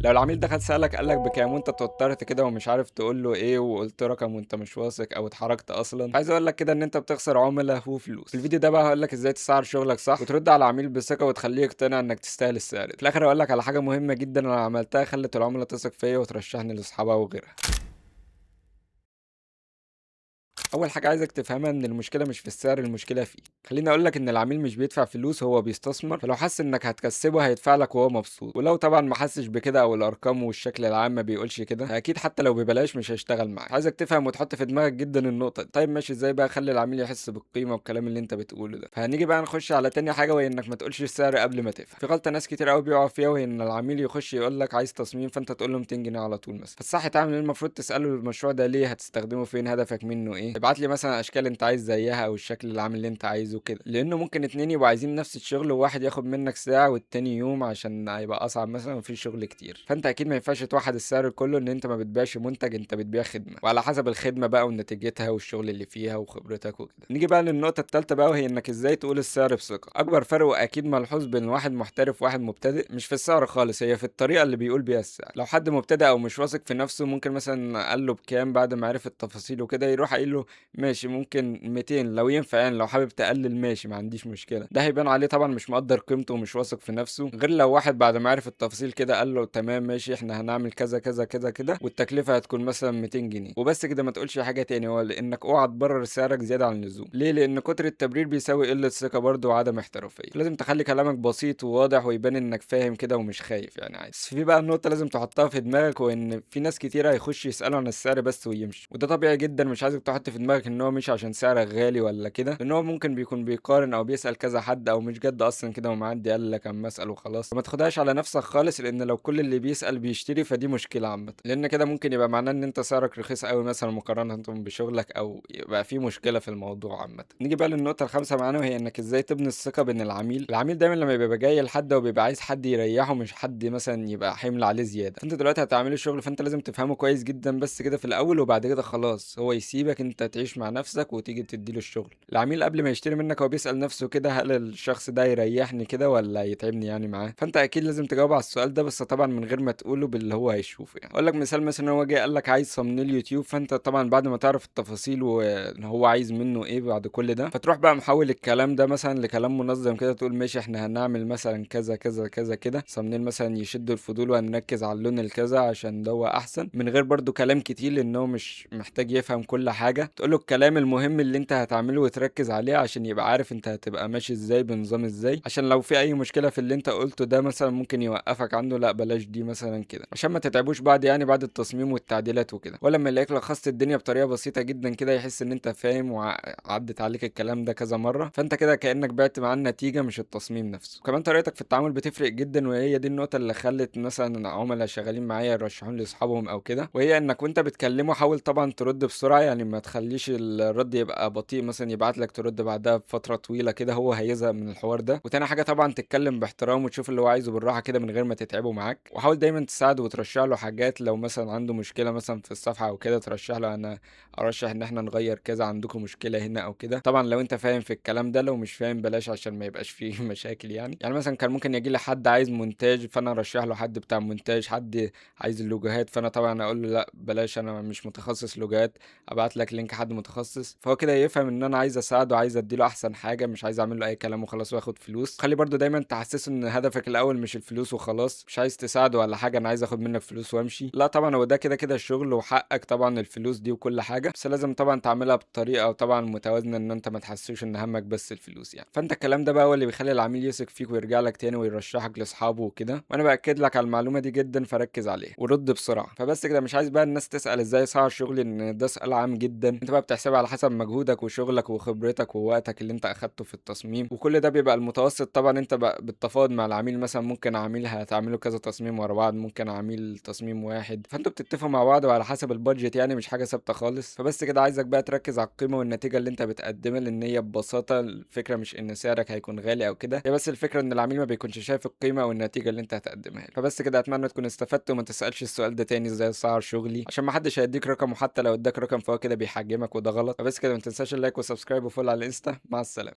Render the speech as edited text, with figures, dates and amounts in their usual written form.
لو العميل دخل سألك قال لك بكام وانت اتوترت كده ومش عارف تقول له ايه وقلت رقم وانت مش واثق او اتحركت اصلا، عايز اقول لك كده ان انت بتخسر عملاء وفلوس. في الفيديو ده بقى هقول لك ازاي تسعر شغلك صح وترد على العميل بثقة وتخليه يقتنع انك تستاهل السعر. في الاخر هقول لك على حاجة مهمة جدا انا عملتها خلت العملاء تثق فيا وترشحني لاصحابها وغيرها. اول حاجه عايزك تفهمها ان المشكله مش في السعر، المشكله فيه. خليني اقول لك ان العميل مش بيدفع فلوس، هو بيستثمر. فلو حس انك هتكسبه هيدفع لك وهو مبسوط، ولو طبعا ما حسش بكده او الارقام والشكل العام ما بيقولش كده، اكيد حتى لو ببلاش مش هيشتغل معاك. عايزك تفهم وتحط في دماغك جدا النقطه دي. طيب ماشي، ازاي بقى اخلي العميل يحس بالقيمه والكلام اللي انت بتقوله ده؟ فهنيجي بقى نخش على تاني حاجه، وهي انك ما تقولش السعر قبل ما تفهم. في غلطه ناس كتير قوي بيقعوا فيها، وهي ان العميل يخش يقول لك عايز تصميم فانت تقول له 200 جنيه على طول مثلا. فالصح تعمل ايه؟ المفروض تساله المشروع ده ليه، هتستخدمه فين، هدفك منه ايه. ابعت لي مثلا اشكال انت عايز زيها او الشكل العام اللي انت عايزه كده، لانه ممكن اتنين يبقوا عايزين نفس الشغل وواحد ياخد منك ساعة والتاني يوم عشان هيبقى اصعب مثلا وفي شغل كتير. فانت اكيد ما ينفعش توحد السعر كله، ان انت ما بتبيعش منتج، انت بتبيع خدمة، وعلى حسب الخدمة بقى ونتيجتها والشغل اللي فيها وخبرتك وكده. نيجي بقى للنقطة التالتة بقى، وهي انك ازاي تقول السعر بثقة. اكبر فرق واكيد ملحوظ بين واحد محترف وواحد مبتدئ مش في السعر خالص، هي في الطريقة اللي بيقول بيها السعر. لو حد مبتدئ او مش واثق في نفسه ممكن مثلا قال له بكام بعد ما عرف التفاصيل وكده، يروح قايل له ماشي ممكن 200 لو ينفع، يعني لو حابب تقلل ماشي ما عنديش مشكله. ده هيبان عليه طبعا مش مقدر قيمته ومش واثق في نفسه، غير لو واحد بعد ما عرف التفاصيل كده قال له تمام ماشي احنا هنعمل كذا كذا كذا كده والتكلفه هتكون مثلا 200 جنيه وبس كده. ما تقولش حاجه تاني، هو لانك اوعى تبرر سعرك زياده عن اللزوم. ليه؟ لان كتر التبرير بيساوي قله ثقه برضه وعدم احترافيه. لازم تخلي كلامك بسيط وواضح ويبان انك فاهم كده ومش خايف يعني عادي. بس في بقى النقطه لازم تحطها في دماغك، وان في ناس كتير هيخش يسالوا عن السعر بس ويمشي، وده طبيعي جدا. مش عايزك تحط في دماغك ان هو مش عشان سعرك غالي ولا كده، لان هو ممكن بيكون بيقارن او بيسأل كذا حد او مش جد اصلا كده ومعدي قال لك اما اسأل وخلاص. ما تاخدهاش على نفسك خالص، لان لو كل اللي بيسأل بيشتري فدي مشكلة عامة، لان كده ممكن يبقى معناه ان انت سعرك رخيص قوي مثلا مقارنة بشغلك، او يبقى في مشكلة في الموضوع عامة. نيجي بقى للنقطة الخامسة معانا، وهي انك ازاي تبني الثقة بين العميل. العميل دايما لما بيبقى جاي لحد وبيبقى عايز حد يريحه، مش حد مثلا يبقى حمل عليه زيادة. فانت دلوقتي هتعمله شغل، فانت لازم تفهمه كويس جدا بس كده في الاول، وبعد كده خلاص هو يسيبك انت تعيش مع نفسك وتيجي تديله الشغل. العميل قبل ما يشتري منك هو بيسأل نفسه كده، هل الشخص ده يريحني كده ولا يتعبني يعني معاه؟ فانت اكيد لازم تجاوب على السؤال ده، بس طبعا من غير ما تقوله باللي هو هيشوفه. يعني اقول لك مثال، مثلا هو جه قال لك عايز صمنيل يوتيوب، فانت طبعا بعد ما تعرف التفاصيل وان هو عايز منه ايه بعد كل ده، فتروح بقى محول الكلام ده مثلا لكلام منظم كده، تقول ماشي احنا هنعمل مثلا كذا كذا كذا كده صمنيل مثلا يشد الفضول، وهنركز على اللون الكذا عشان ده هو احسن، من غير برضو كلام كتير لانه مش محتاج يفهم كل حاجه. تقول له الكلام المهم اللي انت هتعمله وتركز عليه عشان يبقى عارف انت هتبقى ماشي ازاي بنظام ازاي، عشان لو في اي مشكله في اللي انت قلته ده مثلا ممكن يوقفك عنده، لا بلاش دي مثلا كده، عشان ما تتعبوش بعد يعني بعد التصميم والتعديلات وكده. ولما يلاقيك لخصت الدنيا بطريقه بسيطه جدا كده يحس ان انت فاهم وعدت عليك الكلام ده كذا مره، فانت كده كانك بعت معاه النتيجه مش التصميم نفسه. وكمان طريقتك في التعامل بتفرق جدا، وهي دي النقطه اللي خلت مثلا عملاء شغالين معايا يرشحون لاصحابهم او كده، وهي انك وانت بتكلمه حاول طبعا ترد بسرعه، يعني ما تخليش الرد يبقى بطيء مثلا يبعت لك ترد بعدها بفتره طويله كده، هو هيزهق من الحوار ده. وتاني حاجه طبعا تتكلم باحترام وتشوف اللي هو عايزه بالراحه كده من غير ما تتعبه معاك، وحاول دايما تساعده وترشح له حاجات. لو مثلا عنده مشكله مثلا في الصفحه او كده ترشح له، انا ارشح ان احنا نغير كذا، عندكم مشكله هنا او كده. طبعا لو انت فاهم في الكلام ده، لو مش فاهم بلاش عشان ما يبقاش فيه مشاكل. يعني مثلا كان ممكن يجي لي حد عايز مونتاج فانا ارشح له حد بتاع مونتاج، حد عايز اللوجوهات فانا طبعا اقول له لا بلاش انا مش متخصص لوجوهات، ابعت لك لينك حد متخصص. فهو كده يفهم ان انا عايز اساعده، عايز اديله احسن حاجه، مش عايز اعمل له اي كلام وخلاص واخد فلوس. خلي برضو دايما تحسسه ان هدفك الاول مش الفلوس وخلاص، مش عايز تساعده ولا حاجه انا عايز اخد منك فلوس وامشي، لا طبعا هو ده كده كده الشغل وحقك طبعا الفلوس دي وكل حاجه، بس لازم طبعا تعملها بطريقه طبعا متوازنه ان انت ما تحسسوش ان همك بس الفلوس يعني. فانت الكلام ده بقى هو اللي بيخلي العميل يثق فيك ويرجع لك تاني ويرشحك لاصحابه وكده، وانا باكد لك على المعلومه دي جدا، فركز عليها ورد بسرعه. فبس كده، مش عايز بقى الناس تسال ازاي اسعر شغلي، ان ده سؤال عام جدا، انت بقى بتحسبها على حسب مجهودك وشغلك وخبرتك ووقتك اللي انت اخدته في التصميم، وكل ده بيبقى المتوسط. طبعا انت بقى بالتفاوض مع العميل، مثلا ممكن عميل هتعمله كذا تصميم ورا بعض، ممكن عميل تصميم واحد، فانتوا بتتفقوا مع بعض وعلى حسب البادجت، يعني مش حاجه ثابته خالص. فبس كده عايزك بقى تركز على القيمه والنتيجه اللي انت بتقدمها، لان هي ببساطه الفكره مش ان سعرك هيكون غالي او كده، هي بس الفكره ان العميل ما بيكونش شايف القيمه والنتيجه اللي انت هتقدمها له. فبس كده اتمنى تكون استفدت، وما تسالش السؤال ده تاني ازاي اسعر شغلي، عشان ما حدش هيديك رقم، وحتى لو اداك رقم فهو كده بيحجمك وده غلط. فبس كده ما تنساش اللايك والسبسكرايب وفول على الانستا. مع السلامه.